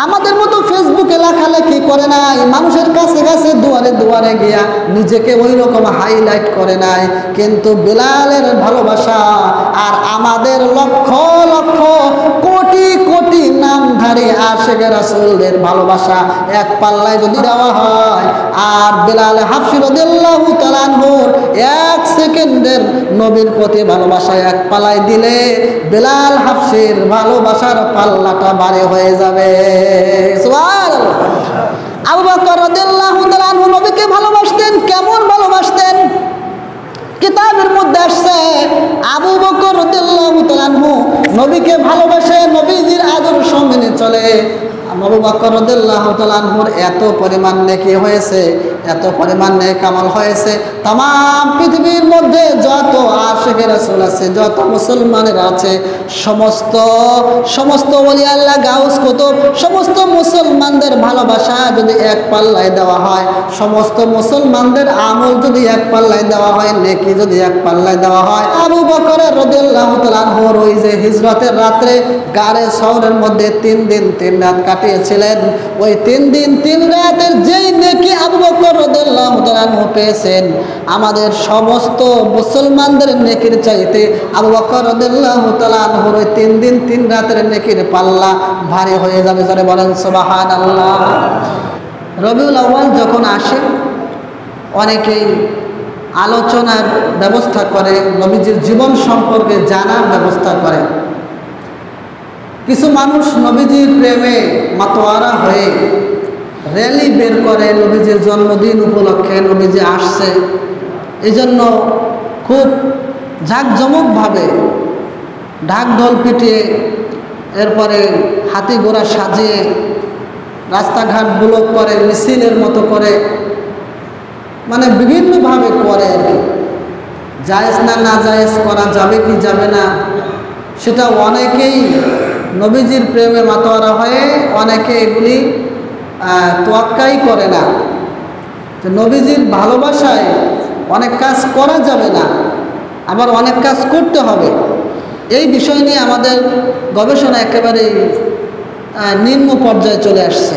আমাদের মতো ফেসবুকে লেখালেখি করে নাই, মানুষের কাছে কাছে দুয়ারে দুয়ারে গিয়া নিজেকে ওই রকম হাইলাইট করে নাই। কিন্তু বেলালের ভালোবাসা আর আমাদের লক্ষ লক্ষ কোটি কোটি নামধারী আশিকে রাসূলের ভালোবাসা এক পাল্লায় যদি দেওয়া হয়, আর বেলাল হাবশী রাদিয়াল্লাহু তাআলা আনহুর এক সেকেন্ডের নবীর প্রতি ভালোবাসা এক পাল্লায় দিলে বেলাল হাবশীর ভালোবাসার পাল্লাটা ভারী হয়ে যাবে। সুবহানাল্লাহ। আবু বকর রাদিয়াল্লাহু তাআলা আনহু নবীকে ভালোবাসতেন। কেমন ভালোবাসতেন? কিতাবের মধ্যে আসছে আবু বকর রাদিয়াল্লাহু তাআলা আনহু নবীকে ভালোবাসে, নবীজির আদর্শ মেনে চলে। আবু বকর রাদিয়াল্লাহু তাআলা আনহুর এত পরিমাণ নেকি হয়েছে, এত পরিমাণ নেক আমল হয়েছে, তাম পৃথিবীর মধ্যে যত আশিকে রাসূল আছে, যত মুসলমানের আছে, সমস্ত ওলি আল্লাহ, গাউস, কুতুব, সমস্ত মুসলমানদের ভালোবাসা যদি এক পাল্লায় দেওয়া হয়, সমস্ত মুসলমানদের আমল যদি এক পাল্লায় দেওয়া হয়, নেকি যদি এক পাল্লায় দেওয়া হয়, আবু বকর রাদিয়াল্লাহু তাআলা আনহুর ওই যে হিজরতের রাত্রে গারে শহরের মধ্যে 3 দিন 3 রাত কাটিয়েছিলেন, ওই 3 দিন 3 রাতের যেই নেকি আবু বকর রাদিয়াল্লাহু তাআলা আনহু পেয়েছেন, আমাদের সমস্ত মুসলমানদের নেকির চাইতে আবু বকর রাদিয়াল্লাহু তাআলা আনহুর ওই 3 দিন 3 রাতের নেকির পাল্লা ভারী হয়ে যাবে। যারা বলেন সুবহানাল্লাহ। রবিউল আউয়াল যখন আসে, অনেকেই আলোচনার ব্যবস্থা করে, নবীজির জীবন সম্পর্কে জানার ব্যবস্থা করে। কিছু মানুষ নবীজির প্রেমে মাতোয়ারা হয়ে র্যালি বের করে, নবীজির জন্মদিন উপলক্ষে নবীজি আসছে, এই জন্য খুব ঝাঁকজমকভাবে ঢাক ঢোল পিটিয়ে, এরপরে হাতি ঘোড়া সাজিয়ে রাস্তাঘাট ব্লক করে, মিছিলের মতো করে, মানে বিভিন্নভাবে করে আর কি। জায়েজ না জায়েজ করা যাবে কি যাবে না, সেটা অনেকেই নবীজির প্রেমে মাতোয়ারা হয়ে অনেকে এগুলি তোয়াক্কাই করে না। তো নবীজির ভালোবাসায় অনেক কাজ করা যাবে না, আবার অনেক কাজ করতে হবে। এই বিষয় নিয়ে আমাদের গবেষণা একেবারে নিম্ন পর্যায়ে চলে আসছে।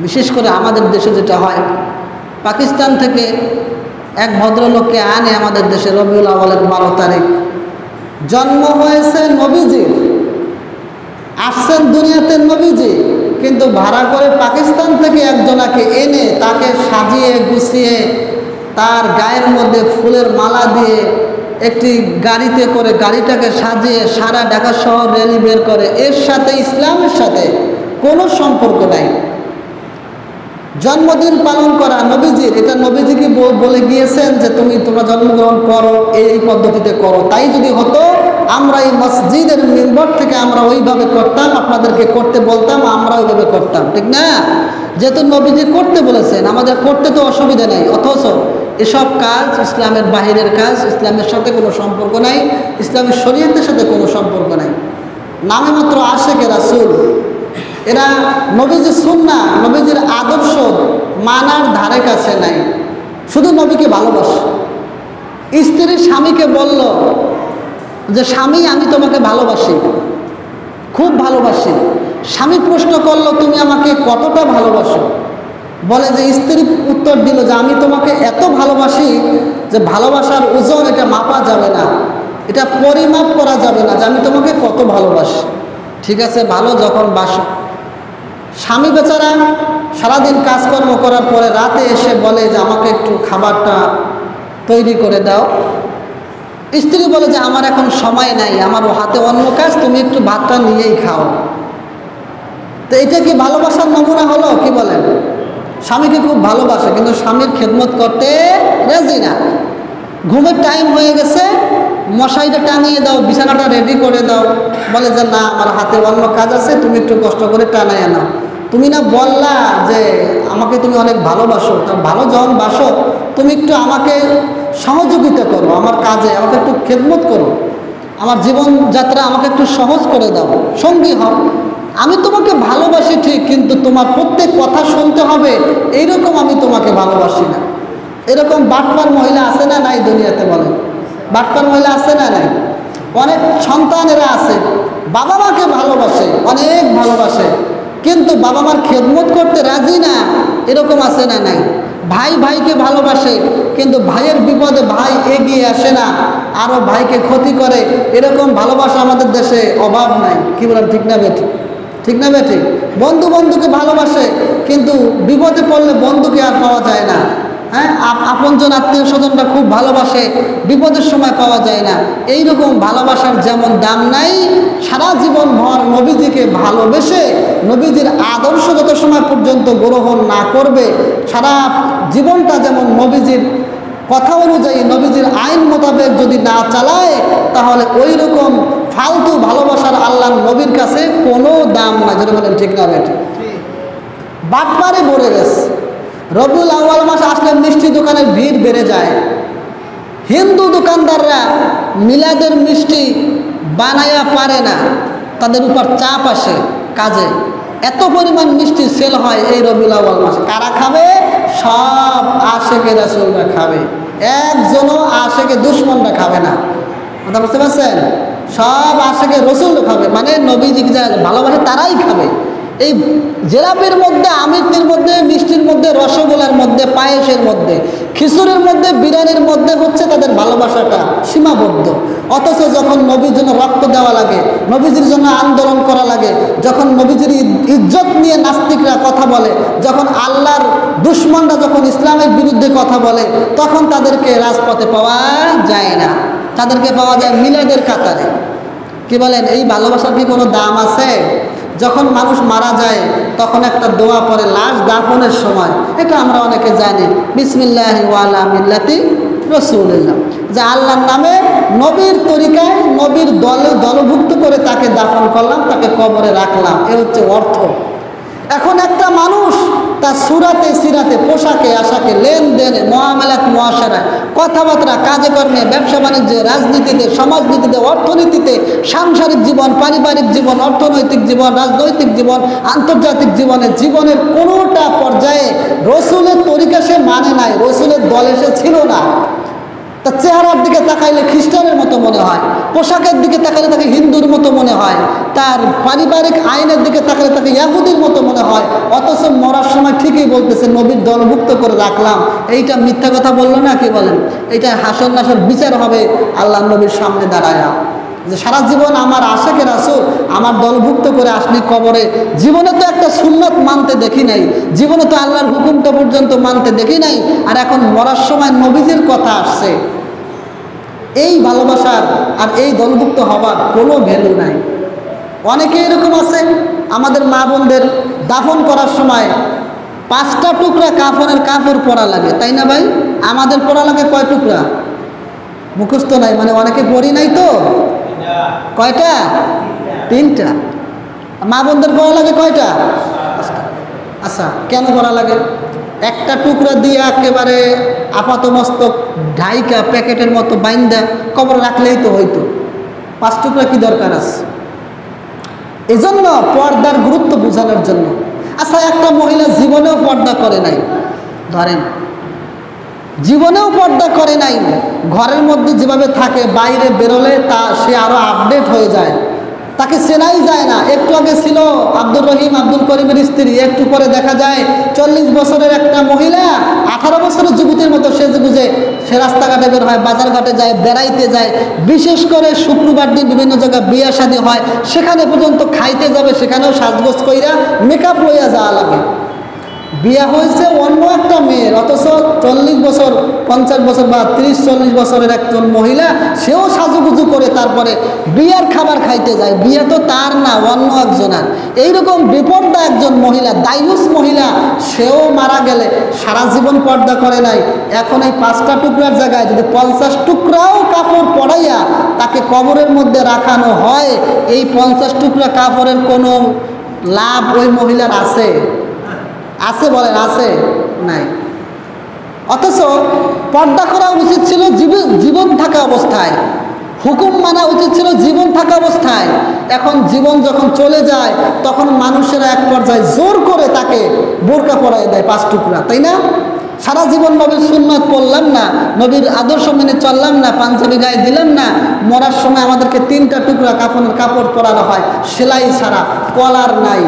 বিশেষ করে আমাদের দেশে যেটা হয়, পাকিস্তান থেকে এক ভদ্রলোককে আনে আমাদের দেশে রবিউল আউয়ালের 12 তারিখ, জন্ম হয়েছে নবীজির, আসছেন দুনিয়াতে নবীজি, কিন্তু ভাড়া করে পাকিস্তান থেকে একজনাকে এনে তাকে সাজিয়ে গুছিয়ে তার গায়ের মধ্যে ফুলের মালা দিয়ে একটি গাড়িতে করে গাড়িটাকে সাজিয়ে সারা ঢাকা শহর র্যালি বের করে। এর সাথে ইসলামের সাথে কোনো সম্পর্ক নাই। জন্মদিন পালন করা নবীজির, এটা নবীজিকে বলে গিয়েছেন যে তোমরা জন্মগ্রহণ করো, এই পদ্ধতিতে করো। তাই যদি হতো, আমরা এই মসজিদের মিম্বর থেকে আমরা ওইভাবে করতাম, আপনাদেরকে করতে বলতাম, আমরা ওইভাবে করতাম, ঠিক না? যেহেতু নবীজি করতে বলেছেন, আমাদের করতে তো অসুবিধা নেই। অথচ এসব কাজ ইসলামের বাহিরের কাজ, ইসলামের সাথে কোনো সম্পর্ক নাই, ইসলামের শরীয়তের সাথে কোনো সম্পর্ক নাই। নামে মাত্র আশিকে রাসূল। এরা নবীজির সুন্নাহ, নবীজির আদর্শ মানার ধারে কাছে নাই, শুধু নবীকে ভালোবাসে। স্ত্রী স্বামীকে বলল যে স্বামী আমি তোমাকে ভালোবাসি, খুব ভালোবাসি। স্বামী প্রশ্ন করলো তুমি আমাকে কতটা ভালোবাসো? বলে যে স্ত্রী উত্তর দিল যে আমি তোমাকে এত ভালোবাসি যে ভালোবাসার ওজন এটা মাপা যাবে না, এটা পরিমাপ করা যাবে না যে আমি তোমাকে কত ভালোবাসি। ঠিক আছে, ভালো যখন বাসো। স্বামী বেচারা সারাদিন কাজকর্ম করার পরে রাতে এসে বলে যে আমাকে একটু খাবারটা তৈরি করে দাও। স্ত্রী বলে যে আমার এখন সময় নাই, আমার হাতে অন্য কাজ, তুমি একটু ভাতটা নিয়েই খাও। তো এটা কি ভালোবাসার নমুনা হলো? কি বলেন? স্বামীকে খুব ভালোবাসে কিন্তু স্বামীর খেদমত করতে রাজি না। ঘুমের টাইম হয়ে গেছে, মশারিটা টানিয়ে দাও, বিছানাটা রেডি করে দাও। বলে যে না, আমার হাতে অন্য কাজ আছে, তুমি একটু কষ্ট করে টানাই আনাও। তুমি না বললা যে আমাকে তুমি অনেক ভালোবাসো, তা ভালো যখন বাসো তুমি একটু আমাকে সহযোগিতা করো, আমার কাজে আমাকে একটু খেদমত করো, আমার জীবনযাত্রা আমাকে একটু সহজ করে দাও, সঙ্গী হও। আমি তোমাকে ভালোবাসি ঠিক, কিন্তু তোমার প্রত্যেক কথা শুনতে হবে, এইরকম আমি তোমাকে ভালোবাসি না। এরকম বাটপার মহিলা আছে না নাই দুনিয়াতে? বলেন, বাটপার মহিলা আছে না নাই? অনেক সন্তানেরা আছে বাবা মাকে ভালোবাসে, অনেক ভালোবাসে, কিন্তু বাবা মার খেদমত করতে রাজি না, এরকম আছে না নাই? ভাই ভাইকে ভালোবাসে কিন্তু ভাইয়ের বিপদে ভাই এগিয়ে আসে না, আরও ভাইকে ক্ষতি করে, এরকম ভালোবাসা আমাদের দেশে অভাব নাই। কি বলেন, ঠিক না বেঠিক? ঠিক না বেঠিক? বন্ধু বন্ধুকে ভালোবাসে কিন্তু বিপদে পড়লে বন্ধুকে আর পাওয়া যায় না। হ্যাঁ, আপনজন আত্মীয় স্বজনরা খুব ভালোবাসে, বিপদের সময় পাওয়া যায় না। এইরকম ভালোবাসার যেমন দাম নাই, সারা জীবন ভর নবীজিকে ভালোবেসে নবীজির আদর্শ যত সময় পর্যন্ত গ্রহণ না করবে, সারা জীবনটা যেমন নবীজির কথা অনুযায়ী নবীজির আইন মোতাবেক যদি না চালায়, তাহলে ওই রকম ফালতু ভালোবাসার আল্লাহ নবীর কাছে কোনো দাম না। যেটা বলেন, ঠিক না বেঠিক? বাটপারে ভরে গেছে। রবিউল আউয়াল মাস আসলে মিষ্টি দোকানের ভিড় বেড়ে যায়। হিন্দু দোকানদাররা মিলাদের মিষ্টি বানায়া পারে না, তাদের উপর চাপ আসে কাজে। এত পরিমাণ মিষ্টি সেল হয় এই রবিউল আউয়াল মাসে। কারা খাবে? সব আশেকে রাসূলরা খাবে, একজনও আশেকে দুশ্মনরা খাবে না। কথা বুঝতে পারছেন? সব আশেকে রসুলরা খাবে, মানে নবীজিকে যারা ভালোবাসে তারাই খাবে। এই জেলাপির মধ্যে, আমিরটির মধ্যে, মিষ্টির মধ্যে, রসগোল্লার মধ্যে, পায়েসের মধ্যে, খিচুড়ির মধ্যে, বিরিয়ানির মধ্যে হচ্ছে তাদের ভালোবাসাটা সীমাবদ্ধ। অথচ যখন নবীর জন্য রক্ত দেওয়া লাগে, নবীজির জন্য আন্দোলন করা লাগে, যখন নবীজির ইজ্জত নিয়ে নাস্তিকরা কথা বলে, যখন আল্লাহর দুশ্মনরা যখন ইসলামের বিরুদ্ধে কথা বলে, তখন তাদেরকে রাজপথে পাওয়া যায় না, তাদেরকে পাওয়া যায় মিলাদের কাতারে। কি বলেন, এই ভালোবাসার কি কোনো দাম আছে? যখন মানুষ মারা যায় তখন একটা দোয়া পড়ে লাশ দাফনের সময়, এটা আমরা অনেকে জানি, বিসমিল্লাহি ওয়া আলা মিল্লাতি রাসূলিল্লাহ, যে আল্লাহর নামে নবীর তরিকায় নবীর দলভুক্ত করে তাকে দাফন করলাম, তাকে কবরে রাখলাম, এ হচ্ছে অর্থ। এখন একটা মানুষ তার সুরাতে সিরাতে, পোশাকে আশাকে, লেনদেনে, মুআমালাত মুআশারায়, কথাবার্তা, কাজে কর্মে, ব্যবসা বাণিজ্যে, রাজনীতিতে, সমাজনীতিতে, অর্থনীতিতে, সাংসারিক জীবন, পারিবারিক জীবন, অর্থনৈতিক জীবন, রাজনৈতিক জীবন, আন্তর্জাতিক জীবনে, জীবনের কোনোটা পর্যায়ে রসুলের তরিকা সে মানে নাই, রসুলের দলে সে ছিল না। তার চেহারার দিকে তাকাইলে খ্রিস্টানের মতো মনে হয়, পোশাকের দিকে তাকালে তাকে হিন্দুর মতো মনে হয়, তার পারিবারিক আইনের দিকে তাকালে তাকে ইয়াহুদির মতো মনে হয়। অথচ মরার সময় ঠিকই বলতেছে নবীর দলভুক্ত করে রাখলাম। এইটা মিথ্যা কথা বললো না? কি বলেন? এইটা হাসর নাসর বিচার হবে আল্লাহ নবীর সামনে দাঁড়ায়া, যে সারা জীবন আমার আশেকে রাসূল আমার দলভুক্ত করে আসনি কবরে। জীবনে তো একটা সুন্নত মানতে দেখি নাই, জীবনে তো আল্লাহর হুকুমটা পর্যন্ত মানতে দেখি নাই, আর এখন মরার সময় নবীজির কথা আসছে। এই ভালোবাসার আর এই দলভুক্ত হবার কোনো ভ্যালু নাই। অনেকে এরকম আছে, আমাদের মা বোনদের দাফন করার সময় 5টা টুকরা কাফনের কাপড় পরা লাগে, তাই না ভাই? আমাদের পরা লাগে কয় টুকরা? মুখস্থ নাই, মানে অনেকে পরি নাই তো। কয়টা? 3টা। মা বোনদের পড়া লাগে কয়টা? আচ্ছা, কেন পড়া লাগে? একটা টুকরা দিয়ে একেবারে আপাত মস্তক ঢাইকা প্যাকেটের মতো বাইন্দা কবর রাখলেই তো হইতো, 5 টুকরা কি দরকার আছে? এজন্য পর্দার গুরুত্ব বোঝানোর জন্য। আচ্ছা, একটা মহিলা জীবনেও পর্দা করে নাই, ধরেন জীবনেও পর্দা করে নাই, ঘরের মধ্যে যেভাবে থাকে, বাইরে বেরোলে সে আরো আপডেট হয়ে যায়, তাকে চেনাই যায় না। একটু আগে ছিল আব্দুর রহিম আব্দুল করিমের স্ত্রী, একটু পরে দেখা যায় 40 বছরের একটা মহিলা 18 বছরের যুবতীর মতো সেজে গুজে সে রাস্তাঘাটে বের হয়, বাজারঘাটে যায়, বেড়াইতে যায়। বিশেষ করে শুক্রবার দিন বিভিন্ন জায়গায় বিয়ে শাদী হয়, সেখানে পর্যন্ত খাইতে যাবে, সেখানেও সাজগোজ কইরা মেকআপ লইয়া যাওয়া লাগে। বিয়ে হয়েছে অন্য একটা মেয়ের, অথচ 40 বছর 50 বছর বা 30-40 বছরের একজন মহিলা, সেও সাজুগুজু করে তারপরে বিয়ার খাবার খাইতে যায়। বিয়ে তো তার না, অন্য একজনের। এইরকম বিপর্দা একজন মহিলা, দায়ুস মহিলা, সেও মারা গেলে সারা জীবন পর্দা করে নাই। এখন এই 5টা টুকরার জায়গায় যদি 50 টুকরাও কাপড় পরাইয়া তাকে কবরের মধ্যে রাখানো হয়, এই 50 টুকরা কাপড়ের কোনো লাভ ওই মহিলার আছে? আছে বলেন, আছে? নাই। অথচ পর্দা করা উচিত ছিল জীবন থাকা অবস্থায়, হুকুম মানা উচিত ছিল জীবন থাকা অবস্থায়। এখন জীবন যখন চলে যায় তখন মানুষেরা এক পর্যায়ে জোর করে তাকে বোরকা পরাই দেয় 5 টুকরা, তাই না? সারা জীবন নবীর সুন্নাত পড়লাম না, নবীর আদর্শ মেনে চললাম না, পাঞ্জাবি গায়ে দিলাম না, মরার সময় আমাদেরকে 3টা টুকরা কাফনের কাপড় পরানো হয়, সেলাই ছাড়া, কলার নাই।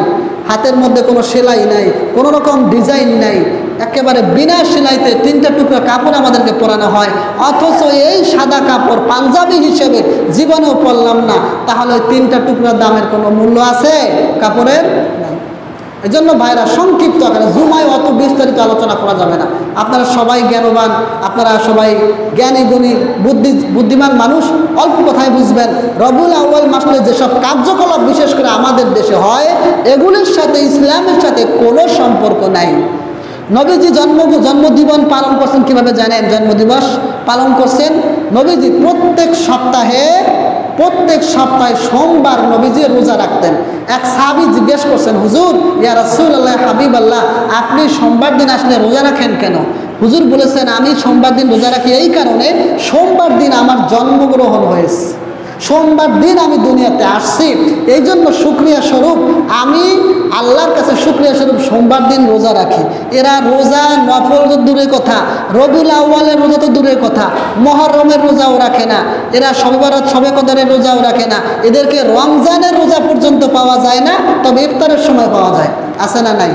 হাতের মধ্যে কোনো সেলাই নাই, কোনো রকম ডিজাইন নাই, একেবারে বিনা সেলাইতে 3টা টুকরা কাপড় আমাদেরকে পরানো হয়, অথচ এই সাদা কাপড় পাঞ্জাবি হিসেবে জীবনেও পরলাম না, তাহলে 3টা টুকরা দামের কোনো মূল্য আছে কাপড়ের? এজন্য ভাইরা সংক্ষিপ্ত আকারে জুমায় অত বিস্তারিত আলোচনা করা যাবে না। আপনারা সবাই জ্ঞানবান, আপনারা সবাই জ্ঞানী গুণী বুদ্ধিমান মানুষ, অল্প কথায় বুঝবেন। রবিউল আউয়াল মাসে যেসব কার্যকলাপ বিশেষ করে আমাদের দেশে হয়, এগুলির সাথে ইসলামের সাথে কোনো সম্পর্ক নাই। নবীজি জন্মদিবস পালন করছেন কিভাবে জানেন? জন্মদিবস পালন করছেন নবীজি প্রত্যেক সপ্তাহে সোমবার নবীজি রোজা রাখতেন। এক সাহাবী জিজ্ঞেস করছেন, হুজুর, ইয়া রাসূলুল্লাহ, হাবিব আল্লাহ, আপনি সোমবার দিন আসলে রোজা রাখেন কেন? হুজুর বলেছেন, আমি সোমবার দিন রোজা রাখি এই কারণে, সোমবার দিন আমার জন্মগ্রহণ হয়েছে, সোমবার দিন আমি দুনিয়াতে আসছি, এই জন্য শুকরিয়া স্বরূপ আমি আল্লাহর কাছে শুকরিয়া স্বরূপ সোমবার দিন রোজা রাখি। এরা রোজা নফল তো দূরের কথা, রবিউল আউয়ালের রোজা তো দূরের কথা, মুহররমের রোজাও রাখে না, এরা শবে বরাত শবে কদরের রোজাও রাখে না, এদেরকে রমজানের রোজা পর্যন্ত পাওয়া যায় না, তবে ইফতারের সময় পাওয়া যায়। আছে না নাই?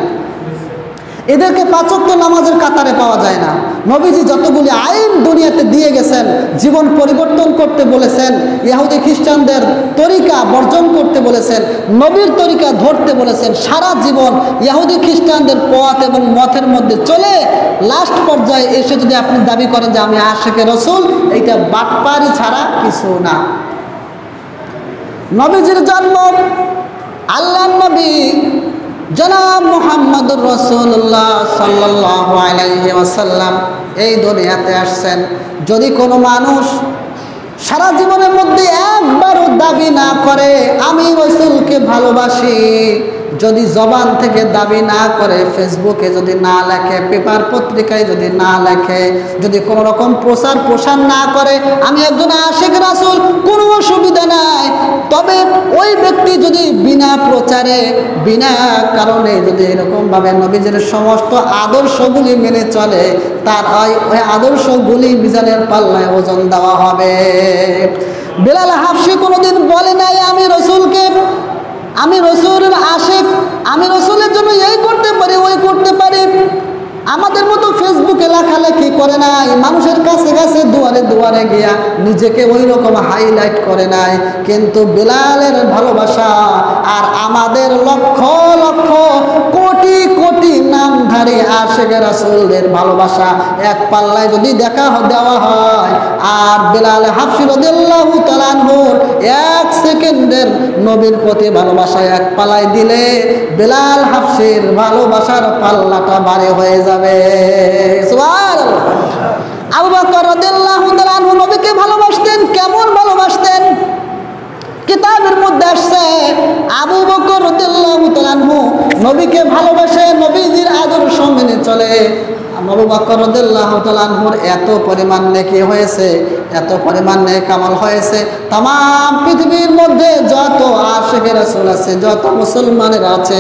এদেরকে 5 ওয়াক্ত নামাজের কাতারে পাওয়া যায় না। নবীজি যতগুলি আইন দুনিয়াতে দিয়ে গেছেন, জীবন পরিবর্তন করতে বলেছেন, ইহুদি খ্রিস্টানদের তরিকা বর্জন করতে বলেছেন, নবীর তরিকা ধরতে বলেছেন, সারা জীবন ইহুদি খ্রিস্টানদের পথ এবং মতের মধ্যে চলে লাস্ট পর্যায়ে এসে যদি আপনি দাবি করেন যে আমি আশিকে রাসূল, এইটা বাটপারি ছাড়া কিছু না। নবীজির জন্ম, আল্লাহর নবী জনাব মুহাম্মদুর রাসূলুল্লাহ সাল্লাল্লাহু আলাইহি ওয়াসাল্লাম এই দুনিয়াতে আসছেন। যদি কোনো মানুষ সারা জীবনের মধ্যে একবারও দাবি না করে আমি রাসূলকে ভালোবাসি, যদি জবান থেকে দাবি না করে, ফেসবুকে যদি না লেখে, পেপার পত্রিকায় যদি না লেখে, যদি কোনো রকম প্রসার না করে আমি একজন আশিক রাসূল, কোনো অসুবিধা নাই। তবে ওই ব্যক্তি যদি বিনা প্রচারে বিনা কারণে যদি এরকমভাবে নবীজির সমস্ত আদর্শগুলি মেনে চলে, তার ওই আদর্শগুলি মিজানের পাল্লায় ওজন দেওয়া হবে। বেলাল হাফসি কোনোদিন বলে নাই আমি রাসূলকে, আমি রাসূলের আশিক, আমি রাসূলের জন্য এই করতে পারি ওই করতে পারি। আমাদের মতো ফেসবুকে লেখালেখি করে নাই, মানুষের কাছে কাছে দুয়ারে দুয়ারে গিয়া নিজেকে ওই রকম হাইলাইট করে নাই। কিন্তু বেলালের ভালোবাসা আর আমাদের লক্ষ লক্ষ কোটি কোটি নামধারী আশিক রাসূলের ভালোবাসা এক পাল্লায় যদি দেওয়া হয়, আর বেলাল হাফসি রাদিয়াল্লাহু তাআলা আনহুর 1 সেকেন্ডের নবীর প্রতি ভালোবাসা এক পাল্লায় দিলে বেলাল হাফসির ভালোবাসার পাল্লাটা ভারী হয়ে যাবে। সুবহানাল্লাহ। আবু বকর রাদিয়াল্লাহু তাআলা আনহু নবীকে ভালোবাসতেন। কেমন ভালোবাসতেন? কিতাবের মধ্যে আসছে আবু বকর রাদিয়াল্লাহু তাআলা আনহু নবীকে ভালোবাসে, নবীজির আদর্শ মেনে চলে। আবু বকর রাদিয়াল্লাহু তাআলা আনহুর এত পরিমাণ নেকি হয়েছে, এত পরিমাণ নেক আমল হয়েছে, তাম পৃথিবীর মধ্যে যত আশিকে রাসূল আছে, যত মুসলমানের আছে,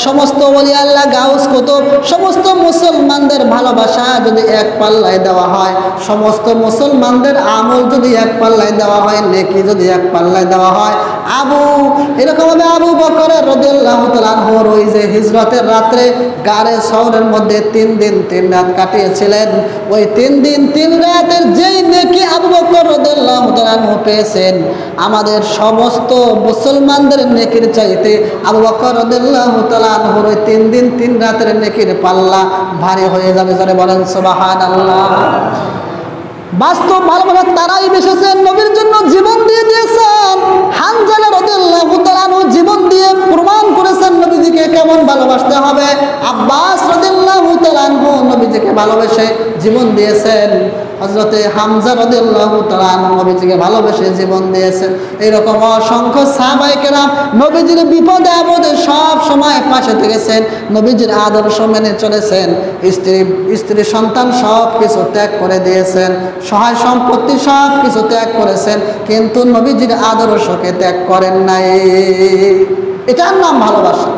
সমস্ত ওলি আল্লাহ, গাউস, কুতুব, সমস্ত মুসলমানদের ভালোবাসা যদি এক পাল্লায় দেওয়া হয়, সমস্ত মুসলমানদের আমল যদি এক পাল্লায় দেওয়া হয়, নেকি যদি এক পাল্লায় দেওয়া হয়, এরকমভাবে আবু বকর রাদিয়াল্লাহু তাআলা আনহুর ওই যে হিজরতের রাত্রে গারে শহরের মধ্যে 3 দিন 3 রাত কাটিয়েছিলেন, ওই 3 দিন 3 রাতের যেই নেকি আবু বকর রাদিয়াল্লাহু তাআলা আনহু পেয়েছেন, আমাদের সমস্ত মুসলমানদের নেকির চাইতে আবু বকর রাদিয়াল্লাহু তাআলা আনহুর ওই 3 দিন 3 রাতের নেকির পাল্লা ভারী হয়ে যাবে। যারা বলেন সুবহানাল্লাহ। বাস্তব ভালোবাসা তারাই বেসেছেন, নবীর জন্য জীবন দিয়ে দিয়েছেন। হানজালা রাদিয়াল্লাহু তাআলা আনহু জীবন দিয়ে প্রমাণ করেছেন নবীজিকে কেমন ভালোবাসতে হবে। আব্বাস রাদিয়াল্লাহু তাআলা আনহু নবীজিকে ভালোবেসে জীবন দিয়েছেন। হযরতে হামজা রাদিয়াল্লাহু তাআলা আনহু নবীজিকে ভালোবেসে জীবন দিয়েছেন। এরকম অসংখ্য সাহাবায়ে কেরাম নবীজির বিপদে আপদে সব সময় পাশে থেকেছেন, নবীজির আদর্শ মেনে চলেছেন, স্ত্রী সন্তান সব কিছু ত্যাগ করে দিয়েছেন, সহায় সম্পত্তি সব কিছু ত্যাগ করেছেন, কিন্তু নবীজির আদর্শকে ত্যাগ করেন নাই। এটার নাম ভালোবাসা।